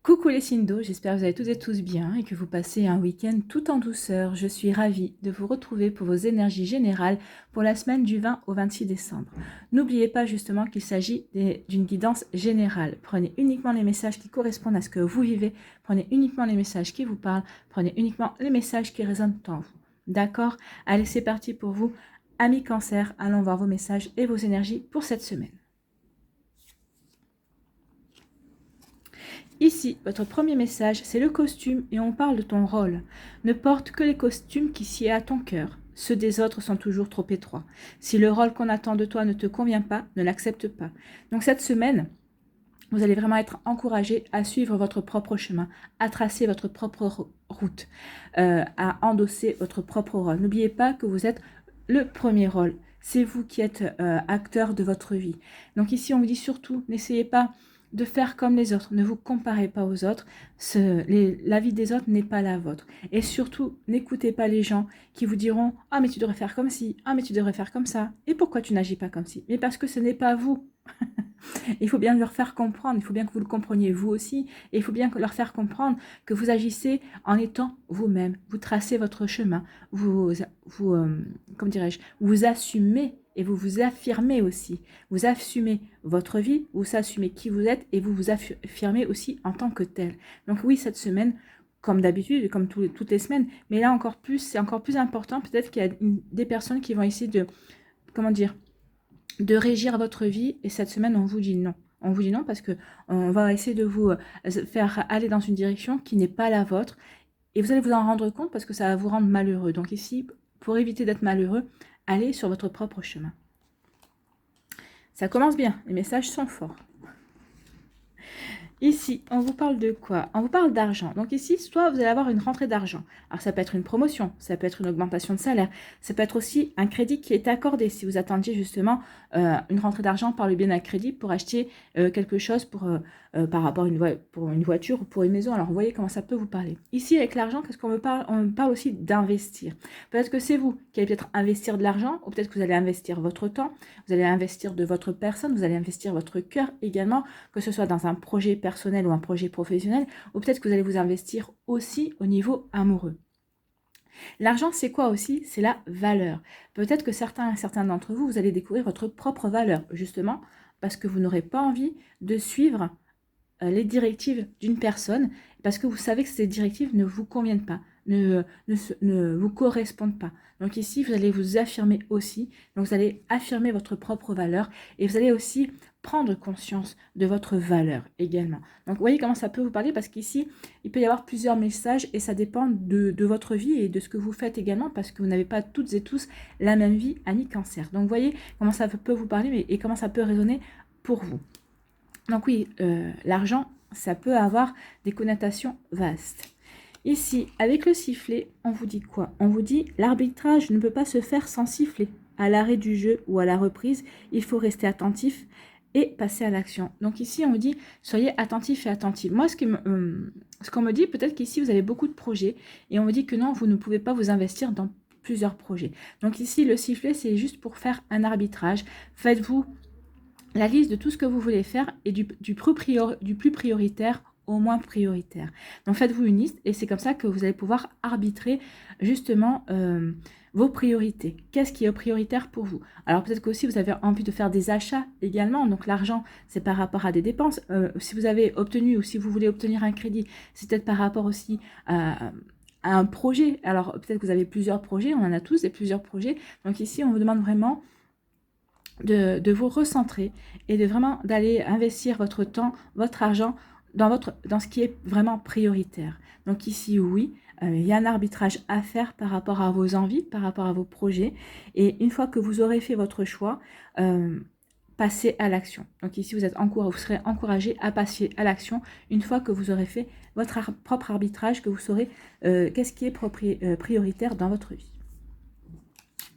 Coucou les signes d'eau, j'espère que vous allez toutes et tous bien et que vous passez un week-end tout en douceur. Je suis ravie de vous retrouver pour vos énergies générales pour la semaine du 20 au 26 décembre. N'oubliez pas justement qu'il s'agit d'une guidance générale. Prenez uniquement les messages qui correspondent à ce que vous vivez, prenez uniquement les messages qui vous parlent, prenez uniquement les messages qui résonnent en vous. D'accord? Allez, c'est parti pour vous. Amis Cancer, allons voir vos messages et vos énergies pour cette semaine. Ici, votre premier message, c'est le costume et on parle de ton rôle. Ne porte que les costumes qui sied à ton cœur. Ceux des autres sont toujours trop étroits. Si le rôle qu'on attend de toi ne te convient pas, ne l'accepte pas. Donc cette semaine, vous allez vraiment être encouragé à suivre votre propre chemin, à tracer votre propre route, à endosser votre propre rôle. N'oubliez pas que vous êtes le premier rôle. C'est vous qui êtes acteur de votre vie. Donc ici, on vous dit surtout, n'essayez pas de faire comme les autres. Ne vous comparez pas aux autres. La vie des autres n'est pas la vôtre. Et surtout, n'écoutez pas les gens qui vous diront « Ah, mais tu devrais faire comme ci. Ah, mais tu devrais faire comme ça. Et pourquoi tu n'agis pas comme ci ?» Mais parce que ce n'est pas vous. Il faut bien leur faire comprendre, il faut bien que vous le compreniez vous aussi, et il faut bien leur faire comprendre que vous agissez en étant vous-même. Vous tracez votre chemin, comment dirais-je, vous assumez et vous vous affirmez aussi. Vous assumez votre vie, vous assumez qui vous êtes et vous vous affirmez aussi en tant que tel. Donc oui, cette semaine, comme d'habitude, comme toutes les semaines, mais là encore plus, c'est encore plus important. Peut-être qu'il y a des personnes qui vont essayer de, comment dire, de régir votre vie, et cette semaine on vous dit non. On vous dit non parce que on va essayer de vous faire aller dans une direction qui n'est pas la vôtre, et vous allez vous en rendre compte parce que ça va vous rendre malheureux. Donc ici, pour éviter d'être malheureux, allez sur votre propre chemin. Ça commence bien, les messages sont forts. Ici, on vous parle de quoi? On vous parle d'argent. Donc ici, soit vous allez avoir une rentrée d'argent. Alors ça peut être une promotion, ça peut être une augmentation de salaire, ça peut être aussi un crédit qui est accordé si vous attendiez justement une rentrée d'argent par le biais d'un crédit pour acheter quelque chose par rapport à pour une voiture ou pour une maison. Alors vous voyez comment ça peut vous parler. Ici, avec l'argent, qu'est-ce qu'on me parle? On me parle aussi d'investir. Peut-être que c'est vous qui allez peut-être investir de l'argent, ou peut-être que vous allez investir votre temps, vous allez investir de votre personne, vous allez investir votre cœur également, que ce soit dans un projet personnel ou un projet professionnel, ou peut-être que vous allez vous investir aussi au niveau amoureux. L'argent, c'est quoi aussi? C'est la valeur. Peut-être que certains d'entre vous, vous allez découvrir votre propre valeur, justement, parce que vous n'aurez pas envie de suivre les directives d'une personne, parce que vous savez que ces directives ne vous conviennent pas, ne vous correspondent pas. Donc ici, vous allez vous affirmer aussi, donc vous allez affirmer votre propre valeur, et vous allez aussi prendre conscience de votre valeur également. Donc vous voyez comment ça peut vous parler, parce qu'ici, il peut y avoir plusieurs messages, et ça dépend de votre vie et de ce que vous faites également, parce que vous n'avez pas toutes et tous la même vie, Annie Cancer. Donc vous voyez comment ça peut vous parler, et comment ça peut résonner pour vous. Donc oui, l'argent, ça peut avoir des connotations vastes. Ici, avec le sifflet, on vous dit quoi? On vous dit l'arbitrage ne peut pas se faire sans sifflet. À l'arrêt du jeu ou à la reprise, il faut rester attentif et passer à l'action. Donc ici, on vous dit soyez attentif et attentive. Moi, ce qu'on me dit, peut-être qu'ici, vous avez beaucoup de projets et on me dit que non, vous ne pouvez pas vous investir dans plusieurs projets. Donc ici, le sifflet, c'est juste pour faire un arbitrage. Faites-vous la liste de tout ce que vous voulez faire et du plus prioritaire au moins prioritaire. Donc faites-vous une liste et c'est comme ça que vous allez pouvoir arbitrer justement vos priorités. Qu'est-ce qui est prioritaire pour vous? Alors peut-être qu'aussi vous avez envie de faire des achats également, donc l'argent c'est par rapport à des dépenses. Si vous avez obtenu ou si vous voulez obtenir un crédit, c'est peut-être par rapport aussi à un projet. Alors peut-être que vous avez plusieurs projets, on en a tous et plusieurs projets. Donc ici on vous demande vraiment de vous recentrer et de vraiment d'aller investir votre temps, votre argent dans ce qui est vraiment prioritaire. Donc ici, oui, il y a un arbitrage à faire par rapport à vos envies, par rapport à vos projets. Et une fois que vous aurez fait votre choix, passez à l'action. Donc ici, vous serez encouragé à passer à l'action une fois que vous aurez fait votre propre arbitrage, que vous saurez qu'est-ce qui est prioritaire dans votre vie.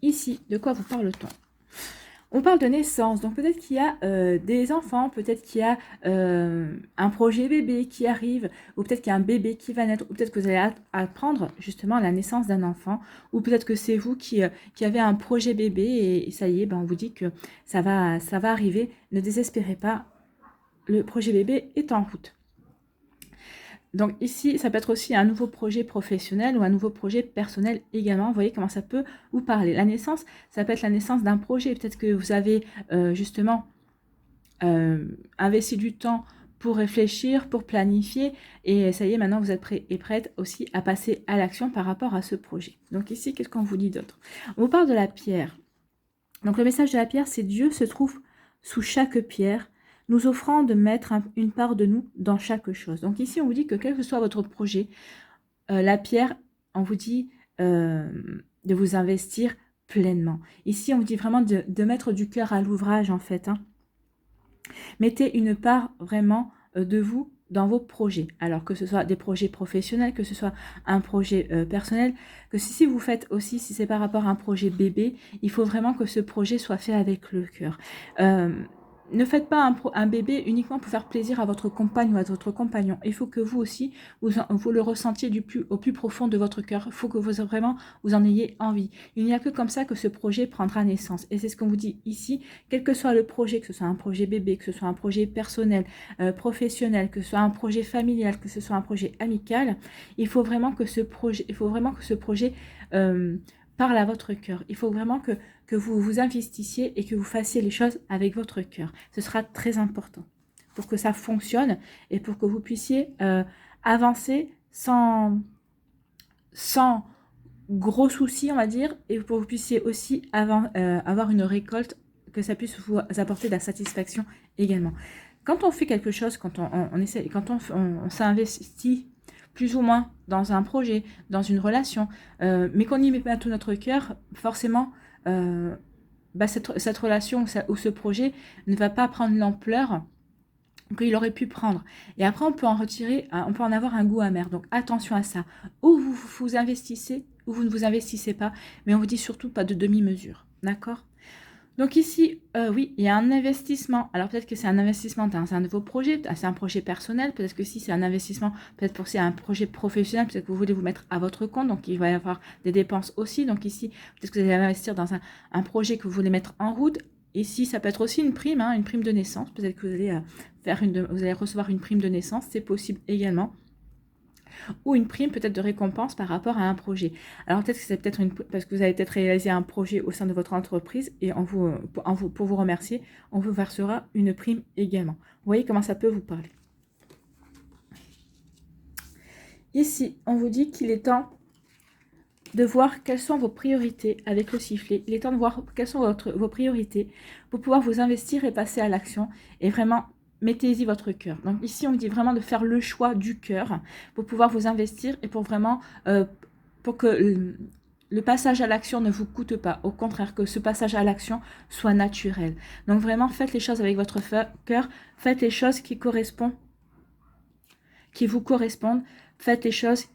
Ici, de quoi vous parle-t-on? On parle de naissance, donc peut-être qu'il y a des enfants, peut-être qu'il y a un projet bébé qui arrive, ou peut-être qu'il y a un bébé qui va naître, ou peut-être que vous allez apprendre justement la naissance d'un enfant, ou peut-être que c'est vous qui avez un projet bébé et ça y est, on vous dit que ça va arriver. Ne désespérez pas, le projet bébé est en route. Donc ici, ça peut être aussi un nouveau projet professionnel ou un nouveau projet personnel également. Vous voyez comment ça peut vous parler. La naissance, ça peut être la naissance d'un projet. Peut-être que vous avez justement investi du temps pour réfléchir, pour planifier. Et ça y est, maintenant, vous êtes prêt et prête aussi à passer à l'action par rapport à ce projet. Donc ici, qu'est-ce qu'on vous dit d'autre? On vous parle de la pierre. Donc le message de la pierre, c'est Dieu se trouve sous chaque pierre, nous offrant de mettre une part de nous dans chaque chose. Donc ici, on vous dit que quel que soit votre projet, la pierre, on vous dit de vous investir pleinement. Ici, on vous dit vraiment de mettre du cœur à l'ouvrage, en fait. Mettez une part vraiment de vous dans vos projets. Alors que ce soit des projets professionnels, que ce soit un projet personnel, que si vous faites aussi, si c'est par rapport à un projet bébé, il faut vraiment que ce projet soit fait avec le cœur. Ne faites pas un bébé uniquement pour faire plaisir à votre compagne ou à votre compagnon. Il faut que vous aussi, vous le ressentiez au plus profond de votre cœur. Il faut que vous vraiment vous en ayez envie. Il n'y a que comme ça que ce projet prendra naissance. Et c'est ce qu'on vous dit ici, quel que soit le projet, que ce soit un projet bébé, que ce soit un projet personnel, professionnel, que ce soit un projet familial, que ce soit un projet amical, il faut vraiment que ce projet parle à votre cœur. Il faut vraiment que vous vous investissiez et que vous fassiez les choses avec votre cœur. Ce sera très important pour que ça fonctionne et pour que vous puissiez avancer sans gros soucis, on va dire, et pour que vous puissiez aussi avoir une récolte, que ça puisse vous apporter de la satisfaction également. Quand on fait quelque chose, quand on s'investit plus ou moins dans un projet, dans une relation, mais qu'on n'y met pas tout notre cœur, forcément, cette relation ou ce projet ne va pas prendre l'ampleur qu'il aurait pu prendre. Et après, on peut en avoir un goût amer. Donc, attention à ça. Ou vous vous investissez, ou vous ne vous investissez pas, mais on vous dit surtout pas de demi-mesure. D'accord ? Donc ici, oui, il y a un investissement. Alors peut-être que c'est un investissement dans un nouveau projet, c'est un projet personnel. Peut-être que si c'est un investissement, peut-être pour c'est un projet professionnel, peut-être que vous voulez vous mettre à votre compte. Donc il va y avoir des dépenses aussi. Donc ici, peut-être que vous allez investir dans un projet que vous voulez mettre en route. Ici, ça peut être aussi une prime de naissance. Peut-être que vous allez recevoir une prime de naissance, c'est possible également. Ou une prime peut-être de récompense par rapport à un projet. Alors peut-être que c'est peut-être parce que vous avez peut-être réalisé un projet au sein de votre entreprise et pour vous remercier, on vous versera une prime également. Vous voyez comment ça peut vous parler. Ici, on vous dit qu'il est temps de voir quelles sont vos priorités avec le sifflet. Il est temps de voir quelles sont vos priorités pour pouvoir vous investir et passer à l'action et vraiment mettez-y votre cœur. Donc ici, on dit vraiment de faire le choix du cœur pour pouvoir vous investir et pour vraiment, pour que le passage à l'action ne vous coûte pas. Au contraire, que ce passage à l'action soit naturel. Donc vraiment, faites les choses avec votre cœur. Faites les choses qui vous correspondent. Faites les choses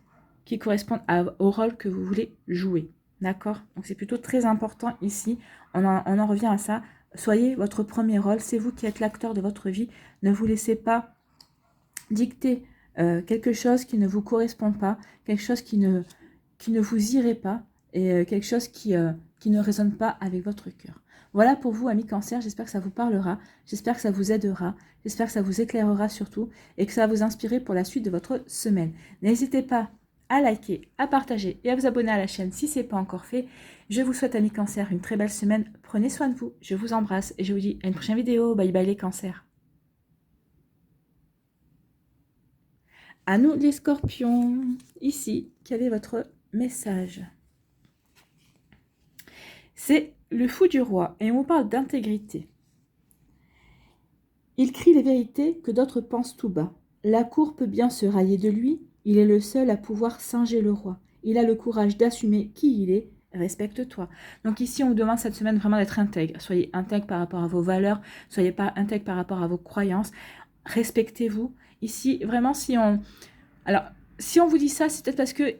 qui correspondent au rôle que vous voulez jouer. D'accord? Donc c'est plutôt très important ici. On en revient à ça. Soyez votre premier rôle, c'est vous qui êtes l'acteur de votre vie. Ne vous laissez pas dicter quelque chose qui ne vous correspond pas, quelque chose qui ne vous irait pas et quelque chose qui ne résonne pas avec votre cœur. Voilà pour vous, amis Cancer, j'espère que ça vous parlera, j'espère que ça vous aidera, j'espère que ça vous éclairera surtout et que ça va vous inspirer pour la suite de votre semaine. N'hésitez pas à liker, à partager et à vous abonner à la chaîne si ce n'est pas encore fait. Je vous souhaite, amis Cancer, une très belle semaine. Prenez soin de vous, je vous embrasse et je vous dis à une prochaine vidéo. Bye bye les Cancers. À nous les Scorpions. Ici, quel est votre message? C'est le fou du roi et on vous parle d'intégrité. Il crie les vérités que d'autres pensent tout bas. La cour peut bien se railler de lui. Il est le seul à pouvoir singer le roi. Il a le courage d'assumer qui il est. Respecte-toi. Donc ici, on vous demande cette semaine vraiment d'être intègre. Soyez intègre par rapport à vos valeurs. Soyez pas intègre par rapport à vos croyances. Respectez-vous. Ici, vraiment, si on vous dit ça, c'est peut-être parce que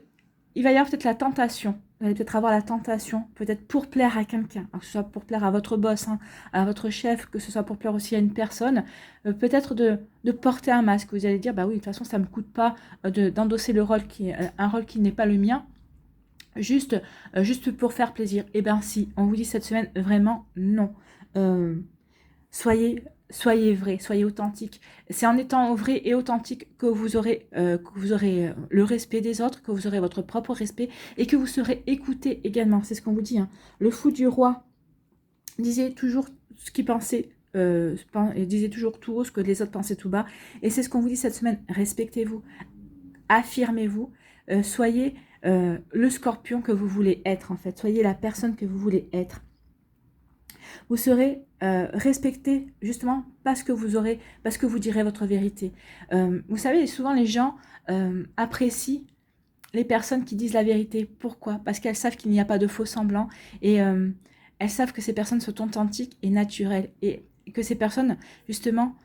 il va y avoir peut-être la tentation. Vous allez peut-être avoir la tentation, peut-être pour plaire à quelqu'un, que ce soit pour plaire à votre boss, à votre chef, que ce soit pour plaire aussi à une personne, peut-être de porter un masque. Vous allez dire, bah oui, de toute façon, ça ne me coûte pas d'endosser un rôle qui n'est pas le mien, juste pour faire plaisir. Eh bien si, on vous dit cette semaine, vraiment non. Soyez soyez vrai, soyez authentique. C'est en étant vrai et authentique que vous aurez, le respect des autres, que vous aurez votre propre respect et que vous serez écouté également. C'est ce qu'on vous dit, hein. Le fou du roi disait toujours ce qu'il pensait, et disait toujours tout haut ce que les autres pensaient tout bas. Et c'est ce qu'on vous dit cette semaine. Respectez-vous, affirmez-vous, soyez le scorpion que vous voulez être en fait. Soyez la personne que vous voulez être. Vous serez respecté justement parce que vous direz votre vérité. Vous savez, souvent les gens apprécient les personnes qui disent la vérité. Pourquoi? Parce qu'elles savent qu'il n'y a pas de faux semblants et elles savent que ces personnes sont authentiques et naturelles et que ces personnes, justement,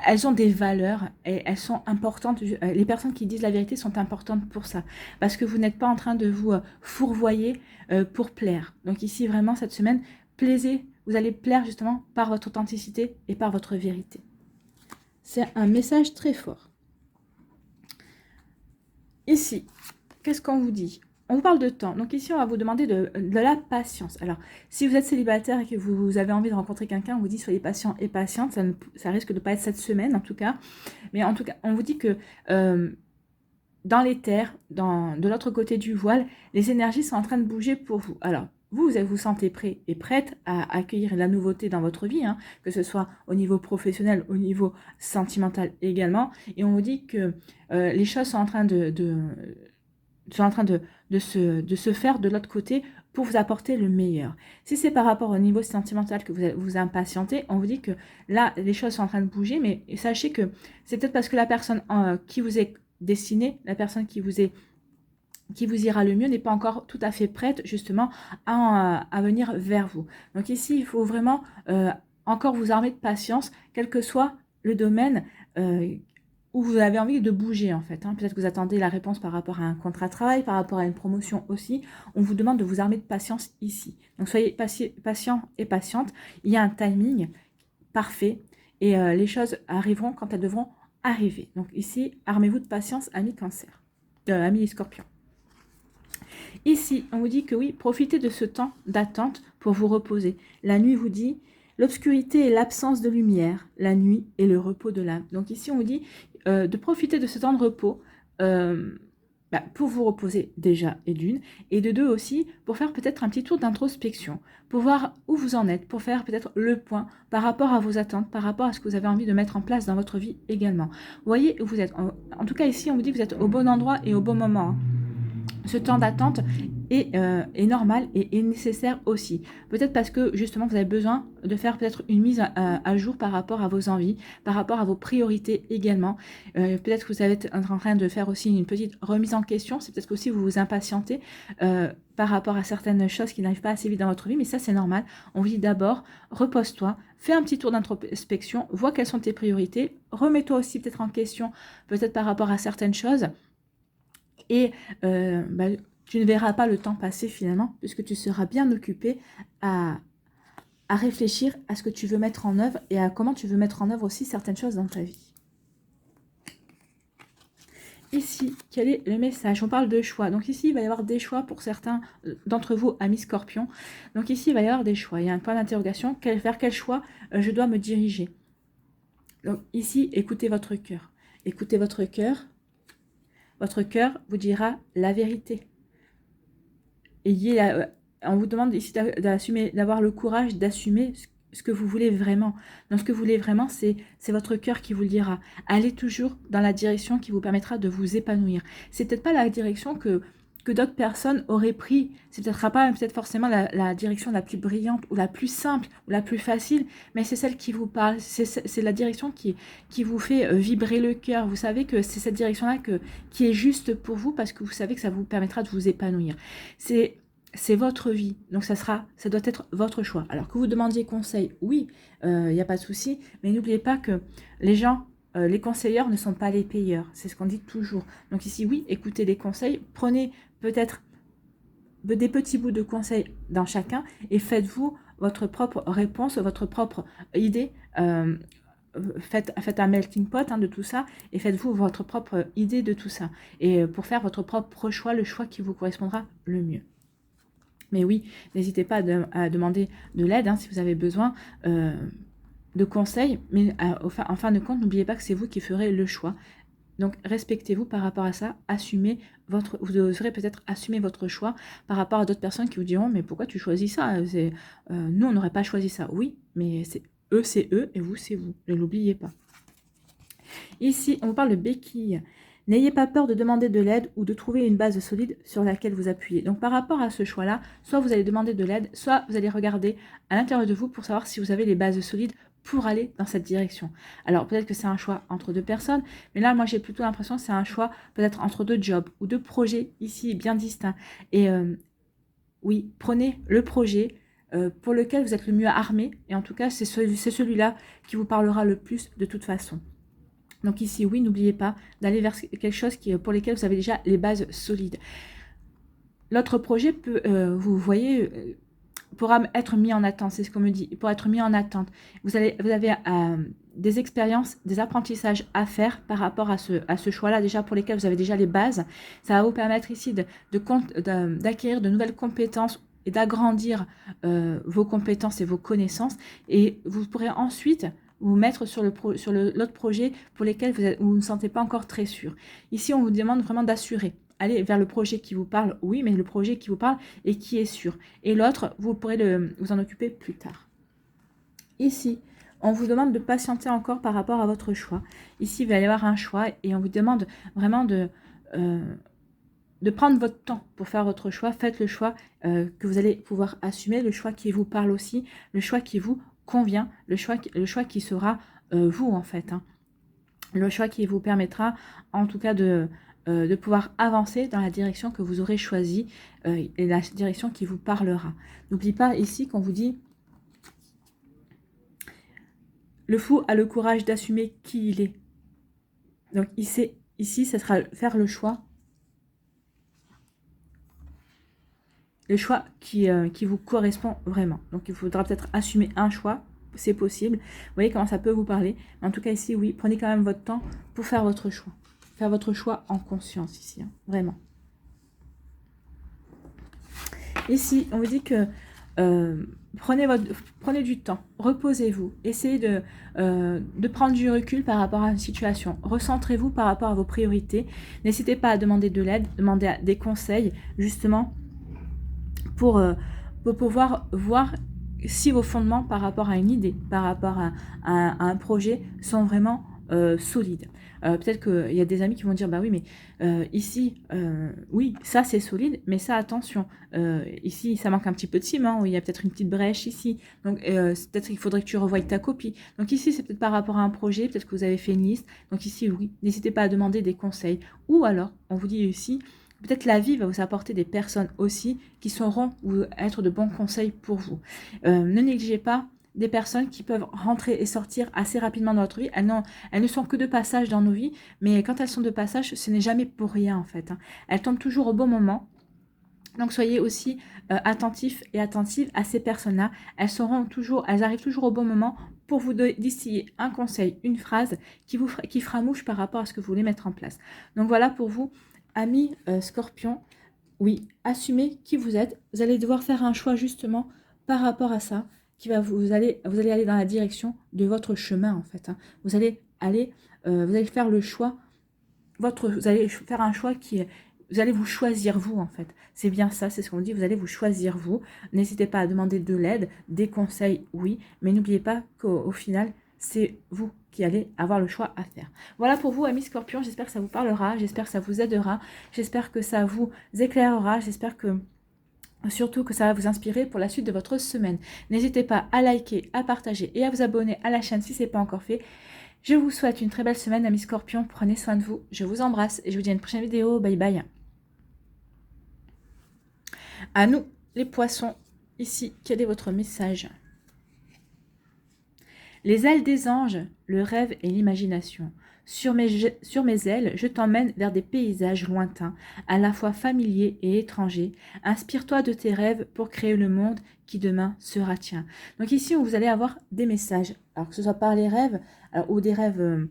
elles ont des valeurs et elles sont importantes. Les personnes qui disent la vérité sont importantes pour ça. Parce que vous n'êtes pas en train de vous fourvoyer pour plaire. Donc ici, vraiment, cette semaine, plaisez. Vous allez plaire justement par votre authenticité et par votre vérité. C'est un message très fort. Ici, qu'est-ce qu'on vous dit? On vous parle de temps. Donc ici, on va vous demander de la patience. Alors, si vous êtes célibataire et que vous avez envie de rencontrer quelqu'un, on vous dit soyez patient et patiente. Ça risque de ne pas être cette semaine, en tout cas. Mais en tout cas, on vous dit que dans les terres, de l'autre côté du voile, les énergies sont en train de bouger pour vous. Alors, vous sentez prêt et prête à accueillir la nouveauté dans votre vie, hein, que ce soit au niveau professionnel, au niveau sentimental également. Et on vous dit que les choses sont en train de se faire de l'autre côté pour vous apporter le meilleur. Si c'est par rapport au niveau sentimental que vous impatientez, on vous dit que là, les choses sont en train de bouger, mais sachez que c'est peut-être parce que la personne qui vous est destinée, la personne qui vous ira le mieux n'est pas encore tout à fait prête justement à venir vers vous. Donc ici, il faut vraiment encore vous armer de patience, quel que soit le domaine où vous avez envie de bouger en fait. Hein. Peut-être que vous attendez la réponse par rapport à un contrat de travail, par rapport à une promotion aussi. On vous demande de vous armer de patience ici. Donc soyez patient et patiente. Il y a un timing parfait et les choses arriveront quand elles devront arriver. Donc ici, armez-vous de patience, amis cancer, amis scorpions. Ici, on vous dit que oui, profitez de ce temps d'attente pour vous reposer. La nuit vous dit, l'obscurité est l'absence de lumière, la nuit est le repos de l'âme. Donc ici, on vous dit de profiter de ce temps de repos pour vous reposer déjà et d'une, et de deux aussi, pour faire peut-être un petit tour d'introspection, pour voir où vous en êtes, pour faire peut-être le point par rapport à vos attentes, par rapport à ce que vous avez envie de mettre en place dans votre vie également. Vous voyez où vous êtes. En tout cas, ici, on vous dit que vous êtes au bon endroit et au bon moment. Hein. Ce temps d'attente est normal et est nécessaire aussi. Peut-être parce que justement vous avez besoin de faire peut-être une mise à jour par rapport à vos envies, par rapport à vos priorités également. Peut-être que vous êtes en train de faire aussi une petite remise en question. C'est peut-être qu'aussi vous vous impatientez par rapport à certaines choses qui n'arrivent pas assez vite dans votre vie, mais ça c'est normal. On vous dit d'abord, repose-toi, fais un petit tour d'introspection, vois quelles sont tes priorités, remets-toi aussi peut-être en question, peut-être par rapport à certaines choses. Et tu ne verras pas le temps passer finalement, puisque tu seras bien occupé à réfléchir à ce que tu veux mettre en œuvre et à comment tu veux mettre en œuvre aussi certaines choses dans ta vie. Ici, quel est le message? On parle de choix. Donc ici, il va y avoir des choix pour certains d'entre vous, amis scorpions. Donc ici, il va y avoir des choix. Il y a un point d'interrogation. Vers quel choix je dois me diriger? Donc ici, écoutez votre cœur. Écoutez votre cœur. Votre cœur vous dira la vérité. On vous demande ici d'avoir le courage d'assumer ce que vous voulez vraiment. Donc ce que vous voulez vraiment, c'est votre cœur qui vous le dira. Allez toujours dans la direction qui vous permettra de vous épanouir. C'est peut-être pas la direction que d'autres personnes auraient pris. C'est peut-être forcément la direction la plus brillante ou la plus simple ou la plus facile, mais c'est celle qui vous parle. C'est la direction qui vous fait vibrer le cœur. Vous savez que c'est cette direction-là qui est juste pour vous parce que vous savez que ça vous permettra de vous épanouir. C'est votre vie, donc ça doit être votre choix. Alors que vous demandiez conseil, oui, il n'y a pas de souci, mais n'oubliez pas que les gens, les conseilleurs ne sont pas les payeurs, c'est ce qu'on dit toujours. Donc ici, oui, écoutez les conseils, prenez peut-être des petits bouts de conseils dans chacun et faites-vous votre propre réponse, votre propre idée. Faites un melting pot de tout ça et faites-vous votre propre idée de tout ça. Et pour faire votre propre choix, le choix qui vous correspondra le mieux. Mais oui, n'hésitez pas à demander de l'aide si vous avez besoin de conseils. Mais en fin de compte, n'oubliez pas que c'est vous qui ferez le choix. Donc, respectez-vous par rapport à ça. Vous devrez peut-être assumer votre choix par rapport à d'autres personnes qui vous diront « Mais pourquoi tu choisis ça? Nous, on n'aurait pas choisi ça. » Oui, mais c'est eux et vous, c'est vous. Ne l'oubliez pas. Ici, on vous parle de béquille. N'ayez pas peur de demander de l'aide ou de trouver une base solide sur laquelle vous appuyer. Donc, par rapport à ce choix-là, soit vous allez demander de l'aide, soit vous allez regarder à l'intérieur de vous pour savoir si vous avez les bases solides pour aller dans cette direction. Alors, peut-être que c'est un choix entre deux personnes, mais là, moi, j'ai plutôt l'impression que c'est un choix peut-être entre deux jobs ou deux projets ici bien distincts. Et oui, prenez le projet pour lequel vous êtes le mieux armé. Et en tout cas, c'est celui-là qui vous parlera le plus de toute façon. Donc ici, oui, n'oubliez pas d'aller vers quelque chose pour lequel vous avez déjà les bases solides. L'autre projet peut, vous voyez, pourra être mis en attente, c'est ce qu'on me dit, pour être mis en attente. Vous avez des expériences, des apprentissages à faire par rapport à ce choix-là, déjà pour lesquels vous avez déjà les bases. Ça va vous permettre ici d'acquérir de nouvelles compétences et d'agrandir vos compétences et vos connaissances. Et vous pourrez ensuite vous mettre sur l'autre projet pour lesquels vous ne vous sentez pas encore très sûr. Ici, on vous demande vraiment d'assurer. Allez vers le projet qui vous parle, oui, mais le projet qui vous parle et qui est sûr. Et l'autre, vous pourrez vous en occuper plus tard. Ici, on vous demande de patienter encore par rapport à votre choix. Ici, il va y avoir un choix et on vous demande vraiment de prendre votre temps pour faire votre choix. Faites le choix que vous allez pouvoir assumer, le choix qui vous parle aussi, le choix qui vous convient, le choix qui sera vous en fait. Le choix qui vous permettra en tout cas de pouvoir avancer dans la direction que vous aurez choisie et la direction qui vous parlera. N'oubliez pas ici qu'on vous dit le fou a le courage d'assumer qui il est. Donc ici, ça sera faire le choix. Le choix qui vous correspond vraiment. Donc, il faudra peut-être assumer un choix. C'est possible. Vous voyez comment ça peut vous parler. Mais en tout cas, ici, oui, prenez quand même votre temps pour faire votre choix. Faire votre choix en conscience ici. Vraiment. Ici, on vous dit que prenez du temps. Reposez-vous. Essayez de prendre du recul par rapport à une situation. Recentrez-vous par rapport à vos priorités. N'hésitez pas à demander de l'aide. Demandez des conseils, justement, pour pouvoir voir si vos fondements par rapport à une idée, par rapport à un projet sont vraiment solides. Peut-être qu'il y a des amis qui vont dire, bah oui, mais ici, oui, ça c'est solide, mais ça, attention, ici, ça manque un petit peu de ciment, il y a peut-être une petite brèche ici, donc peut-être qu'il faudrait que tu revoies ta copie. Donc ici, c'est peut-être par rapport à un projet, peut-être que vous avez fait une liste, donc ici, oui, n'hésitez pas à demander des conseils. Ou alors, on vous dit ici, peut-être la vie va vous apporter des personnes aussi qui sauront être de bons conseils pour vous. Ne négligez pas des personnes qui peuvent rentrer et sortir assez rapidement dans votre vie. Elles ne sont que de passage dans nos vies, mais quand elles sont de passage, ce n'est jamais pour rien en fait. Elles tombent toujours au bon moment. Donc soyez aussi attentifs et attentives à ces personnes-là. Elles arrivent toujours au bon moment pour vous distiller un conseil, une phrase qui fera mouche par rapport à ce que vous voulez mettre en place. Donc voilà pour vous. Amis Scorpion, oui, assumez qui vous êtes. Vous allez devoir faire un choix justement par rapport à ça, vous allez aller dans la direction de votre chemin en fait. Vous allez faire le choix, vous allez faire un choix vous allez vous choisir vous en fait. C'est bien ça, c'est ce qu'on dit, vous allez vous choisir vous. N'hésitez pas à demander de l'aide, des conseils, oui, mais n'oubliez pas qu'au final, c'est vous qui allez avoir le choix à faire. Voilà pour vous, amis Scorpions, j'espère que ça vous parlera, j'espère que ça vous aidera, j'espère que ça vous éclairera, j'espère que surtout que ça va vous inspirer pour la suite de votre semaine. N'hésitez pas à liker, à partager et à vous abonner à la chaîne si ce n'est pas encore fait. Je vous souhaite une très belle semaine, amis Scorpions, prenez soin de vous, je vous embrasse et je vous dis à une prochaine vidéo, bye bye. À nous, les poissons, ici, quel est votre message ? Les ailes des anges, le rêve et l'imagination. Sur mes ailes, je t'emmène vers des paysages lointains, à la fois familiers et étrangers. Inspire-toi de tes rêves pour créer le monde qui demain sera tien. Donc ici, vous allez avoir des messages, alors que ce soit par les rêves ou des rêves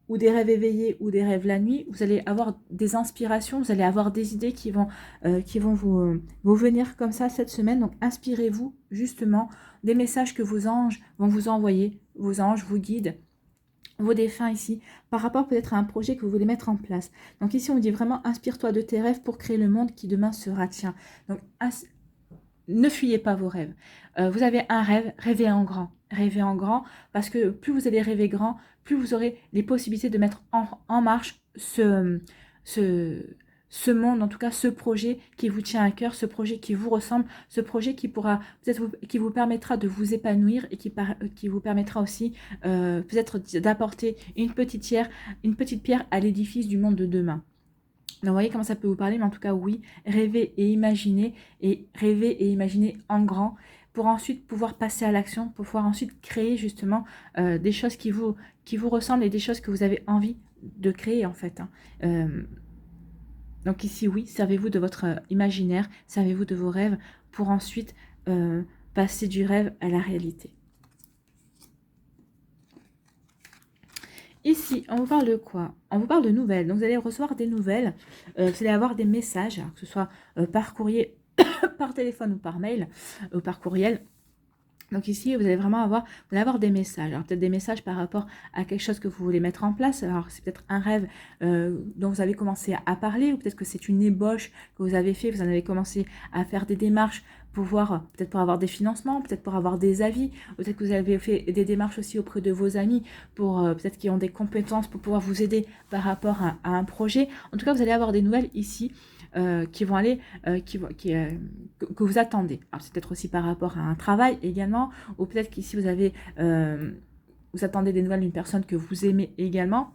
ou des rêves éveillés ou des rêves la nuit, vous allez avoir des inspirations, vous allez avoir des idées qui vont vous venir comme ça cette semaine. Donc inspirez-vous justement des messages que vos anges vont vous envoyer, vos anges vous guident, vos défunts ici, par rapport peut-être à un projet que vous voulez mettre en place. Donc ici, on dit vraiment, inspire-toi de tes rêves pour créer le monde qui demain sera tien. Donc, ne fuyez pas vos rêves. Vous avez un rêve, rêvez en grand. Rêvez en grand, parce que plus vous allez rêver grand, plus vous aurez les possibilités de mettre en marche ce monde, en tout cas ce projet qui vous tient à cœur, ce projet qui vous ressemble, ce projet qui pourra peut-être qui vous permettra de vous épanouir et qui vous permettra aussi peut-être d'apporter une petite pierre à l'édifice du monde de demain. Donc, vous voyez comment ça peut vous parler, mais en tout cas, oui, rêver et imaginer en grand pour ensuite pouvoir passer à l'action, pour pouvoir ensuite créer justement des choses qui vous ressemblent et des choses que vous avez envie de créer en fait. Donc ici, oui, servez-vous de votre imaginaire, servez-vous de vos rêves pour ensuite passer du rêve à la réalité. Ici, on vous parle de quoi? On vous parle de nouvelles. Donc, vous allez recevoir des nouvelles. Vous allez avoir des messages, que ce soit par courrier, par téléphone ou par mail, ou par courriel. Donc ici, vous allez vraiment avoir des messages. Alors peut-être des messages par rapport à quelque chose que vous voulez mettre en place. Alors c'est peut-être un rêve dont vous avez commencé à parler, ou peut-être que c'est une ébauche que vous avez fait, vous en avez commencé à faire des démarches pour voir, peut-être pour avoir des financements, peut-être pour avoir des avis, peut-être que vous avez fait des démarches aussi auprès de vos amis, pour peut-être qu'ils ont des compétences pour pouvoir vous aider par rapport à un projet. En tout cas, vous allez avoir des nouvelles ici. Qui vont aller, que vous attendez. Alors c'est peut-être aussi par rapport à un travail également, ou peut-être qu'ici vous attendez des nouvelles d'une personne que vous aimez également,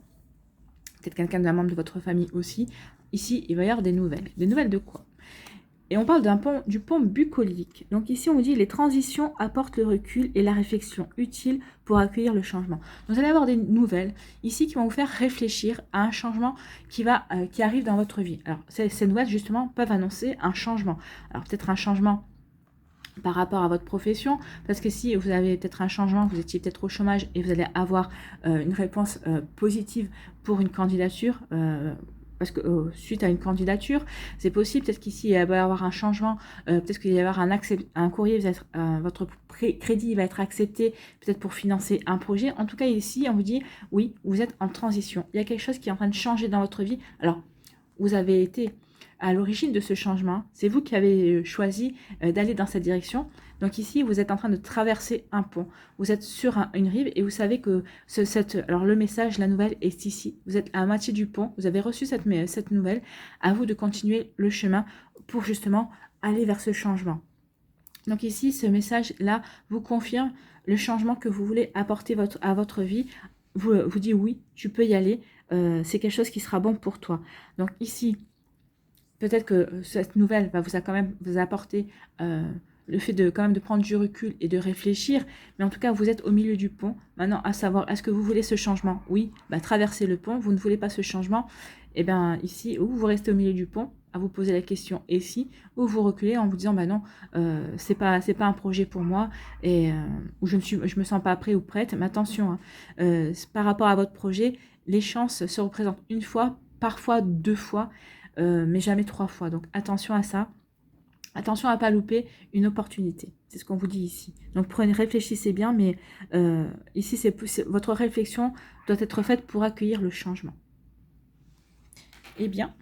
peut-être quelqu'un d'un membre de votre famille aussi. Ici, il va y avoir des nouvelles. Des nouvelles de quoi? Et on parle du pont bucolique. Donc ici, on vous dit les transitions apportent le recul et la réflexion utile pour accueillir le changement. Donc vous allez avoir des nouvelles ici qui vont vous faire réfléchir à un changement qui arrive dans votre vie. Alors ces nouvelles justement peuvent annoncer un changement. Alors peut-être un changement par rapport à votre profession, parce que si vous avez peut-être un changement, vous étiez peut-être au chômage et vous allez avoir une réponse positive pour une candidature, parce que suite à une candidature, c'est possible, peut-être qu'ici il va y avoir un changement, peut-être qu'il va y avoir un courrier, votre crédit va être accepté, peut-être pour financer un projet. En tout cas ici, on vous dit, oui, vous êtes en transition. Il y a quelque chose qui est en train de changer dans votre vie. Alors, vous avez été à l'origine de ce changement, c'est vous qui avez choisi d'aller dans cette direction. Donc ici, vous êtes en train de traverser un pont. Vous êtes sur une rive et vous savez que alors le message, la nouvelle est ici. Vous êtes à moitié du pont, vous avez reçu cette nouvelle. À vous de continuer le chemin pour justement aller vers ce changement. Donc ici, ce message-là vous confirme le changement que vous voulez apporter à votre vie. Vous dit oui, tu peux y aller. C'est quelque chose qui sera bon pour toi. Donc ici, peut-être que cette nouvelle va quand même vous apporter le fait de quand même de prendre du recul et de réfléchir, mais en tout cas vous êtes au milieu du pont. Maintenant, à savoir, est-ce que vous voulez ce changement? Oui, traversez le pont. Vous ne voulez pas ce changement? Et bien ici, ou vous restez au milieu du pont à vous poser la question et si, ou vous reculez en vous disant non, c'est pas un projet pour moi, et ou je me sens pas prêt ou prête. Mais attention, par rapport à votre projet, les chances se représentent une fois, parfois deux fois, mais jamais trois fois. Donc attention à ça. Attention à ne pas louper une opportunité. C'est ce qu'on vous dit ici. Donc réfléchissez bien, mais ici, votre réflexion doit être faite pour accueillir le changement. Eh bien,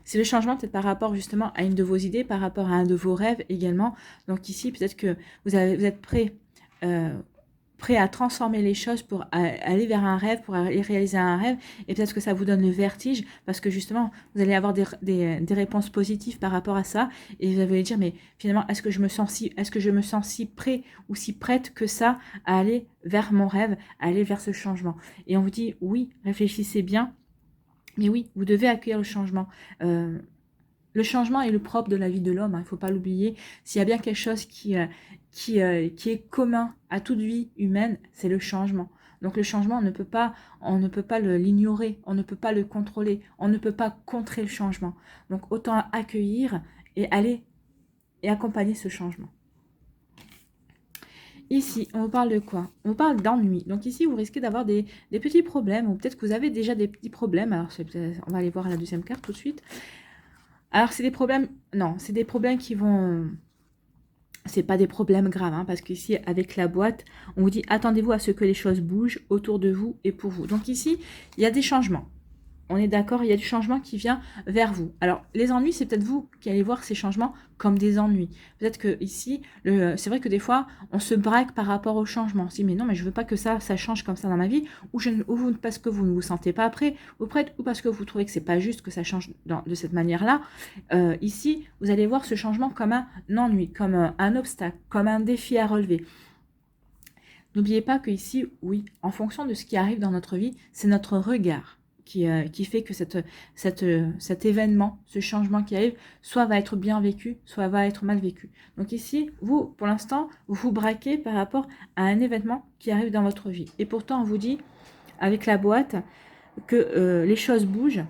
c'est le changement peut-être par rapport justement à une de vos idées, par rapport à un de vos rêves également. Donc ici, peut-être que vous êtes prêt à transformer les choses pour aller vers un rêve, pour aller réaliser un rêve, et peut-être que ça vous donne le vertige, parce que justement, vous allez avoir des réponses positives par rapport à ça, et vous allez dire, mais finalement, est-ce que je me sens si prêt ou si prête que ça à aller vers mon rêve, à aller vers ce changement? Et on vous dit, oui, réfléchissez bien, mais oui, vous devez accueillir le changement. Le changement est le propre de la vie de l'homme, il ne faut pas l'oublier. S'il y a bien quelque chose qui est commun à toute vie humaine, c'est le changement. Donc le changement, on ne peut pas l'ignorer, on ne peut pas le contrôler, on ne peut pas contrer le changement. Donc autant accueillir et aller et accompagner ce changement. Ici, on vous parle de quoi? On vous parle d'ennui. Donc ici, vous risquez d'avoir des petits problèmes, ou peut-être que vous avez déjà des petits problèmes. Alors, on va aller voir la deuxième carte tout de suite. Alors, c'est des problèmes... Non, c'est des problèmes qui vont... C'est pas des problèmes graves, hein, parce qu'ici, avec la boîte, on vous dit, attendez-vous à ce que les choses bougent autour de vous et pour vous. Donc ici, il y a des changements. On est d'accord, il y a du changement qui vient vers vous. Alors, les ennuis, c'est peut-être vous qui allez voir ces changements comme des ennuis. Peut-être que ici, c'est vrai que des fois, on se braque par rapport au changement. On se dit, mais non, mais je veux pas que ça change comme ça dans ma vie, ou parce que vous ne vous sentez pas prêt, ou prête, ou parce que vous trouvez que c'est pas juste que ça change de cette manière-là. Ici, vous allez voir ce changement comme un ennui, comme un obstacle, comme un défi à relever. N'oubliez pas que ici, oui, en fonction de ce qui arrive dans notre vie, c'est notre regard qui fait que cet événement, ce changement qui arrive, soit va être bien vécu, soit va être mal vécu. Donc ici, vous, pour l'instant, vous vous braquez par rapport à un événement qui arrive dans votre vie. Et pourtant, on vous dit, avec la boîte, que les choses bougent,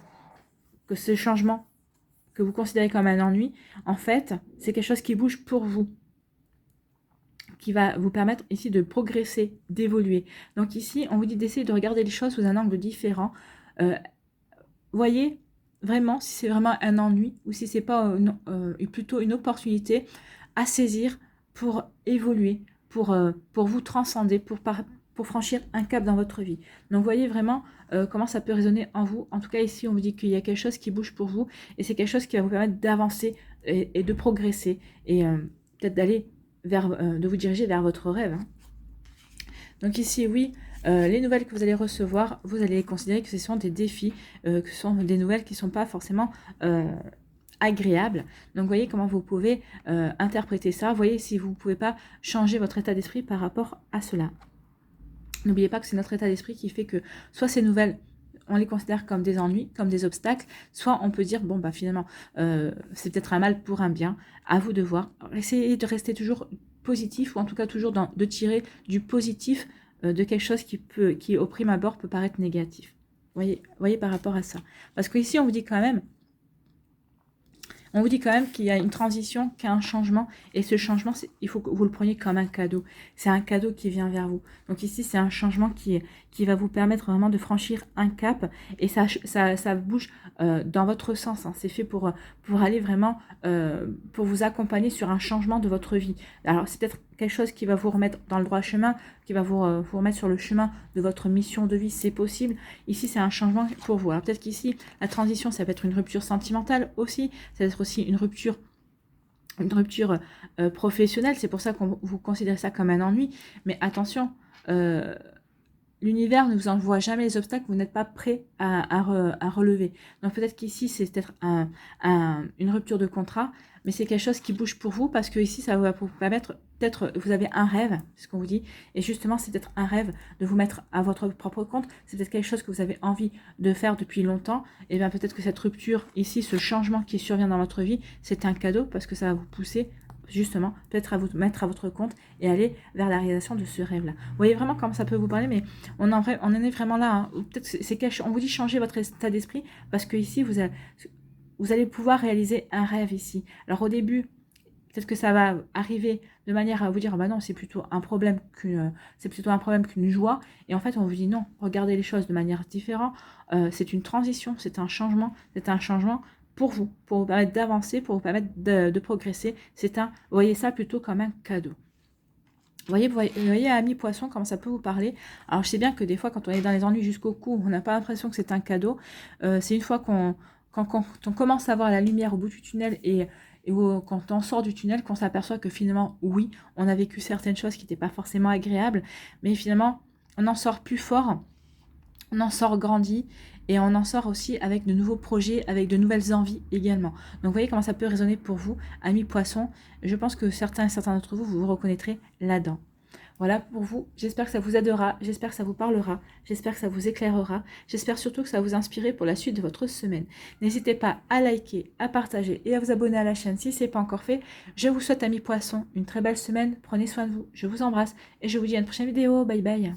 que ce changement que vous considérez comme un ennui, en fait, c'est quelque chose qui bouge pour vous, qui va vous permettre ici de progresser, d'évoluer. Donc ici, on vous dit d'essayer de regarder les choses sous un angle différent. Voyez vraiment si c'est vraiment un ennui ou si c'est pas plutôt une opportunité à saisir pour évoluer, pour vous transcender, pour franchir un cap dans votre vie. Donc voyez vraiment comment ça peut résonner en vous. En tout cas ici, on vous dit qu'il y a quelque chose qui bouge pour vous et c'est quelque chose qui va vous permettre d'avancer et de progresser et peut-être d'aller de vous diriger vers votre rêve. Hein. Donc ici, oui, les nouvelles que vous allez recevoir, vous allez considérer que ce sont des défis, que ce sont des nouvelles qui ne sont pas forcément agréables. Donc, voyez comment vous pouvez interpréter ça. Voyez si vous ne pouvez pas changer votre état d'esprit par rapport à cela. N'oubliez pas que c'est notre état d'esprit qui fait que soit ces nouvelles, on les considère comme des ennuis, comme des obstacles, soit on peut dire, bon, bah finalement, c'est peut-être un mal pour un bien, à vous de voir. Alors, essayez de rester toujours positif, ou en tout cas toujours de tirer du positif de quelque chose qui au prime abord peut paraître négatif. Voyez par rapport à ça. Parce qu'ici, on vous dit quand même qu'il y a une transition, qu'il y a un changement, et ce changement, il faut que vous le preniez comme un cadeau. C'est un cadeau qui vient vers vous. Donc ici, c'est un changement qui va vous permettre vraiment de franchir un cap, et ça bouge dans votre sens. Hein. C'est fait pour aller vraiment, pour vous accompagner sur un changement de votre vie. Alors, c'est peut-être quelque chose qui va vous remettre dans le droit chemin, qui va vous remettre sur le chemin de votre mission de vie, c'est possible. Ici, c'est un changement pour vous. Alors peut-être qu'ici, la transition, ça peut être une rupture sentimentale aussi, ça peut être aussi une rupture professionnelle, c'est pour ça qu'on vous considère ça comme un ennui, mais attention, l'univers ne vous envoie jamais les obstacles que vous n'êtes pas prêt à relever. Donc peut-être qu'ici, c'est peut-être une rupture de contrat, mais c'est quelque chose qui bouge pour vous, parce que ici, ça va vous permettre, peut-être, vous avez un rêve, c'est ce qu'on vous dit, et justement, c'est peut-être un rêve de vous mettre à votre propre compte, c'est peut-être quelque chose que vous avez envie de faire depuis longtemps, et bien peut-être que cette rupture, ici, ce changement qui survient dans votre vie, c'est un cadeau, parce que ça va vous pousser justement, peut-être à vous mettre à votre compte et aller vers la réalisation de ce rêve-là. Vous voyez vraiment comment ça peut vous parler, mais on en est vraiment là. Hein. Peut-être on vous dit changer votre état d'esprit, parce que ici, vous allez pouvoir réaliser un rêve ici. Alors au début, peut-être que ça va arriver de manière à vous dire, bah non, c'est plutôt un problème qu'une joie. Et en fait, on vous dit non, regardez les choses de manière différente. C'est une transition, c'est un changement pour vous permettre d'avancer, pour vous permettre de progresser. Voyez ça plutôt comme un cadeau. Vous voyez, amis poissons, comment ça peut vous parler. Alors, je sais bien que des fois, quand on est dans les ennuis jusqu'au cou, on n'a pas l'impression que c'est un cadeau. C'est une fois quand on commence à voir la lumière au bout du tunnel et quand on sort du tunnel, qu'on s'aperçoit que finalement, oui, on a vécu certaines choses qui n'étaient pas forcément agréables, mais finalement, on en sort plus fort, on en sort grandi, et on en sort aussi avec de nouveaux projets, avec de nouvelles envies également. Donc vous voyez comment ça peut résonner pour vous, amis poissons. Je pense que certains d'entre vous, vous vous reconnaîtrez là-dedans. Voilà pour vous, j'espère que ça vous aidera, j'espère que ça vous parlera, j'espère que ça vous éclairera, j'espère surtout que ça va vous inspirer pour la suite de votre semaine. N'hésitez pas à liker, à partager et à vous abonner à la chaîne si ce n'est pas encore fait. Je vous souhaite, amis poissons, une très belle semaine, prenez soin de vous, je vous embrasse et je vous dis à une prochaine vidéo, bye bye.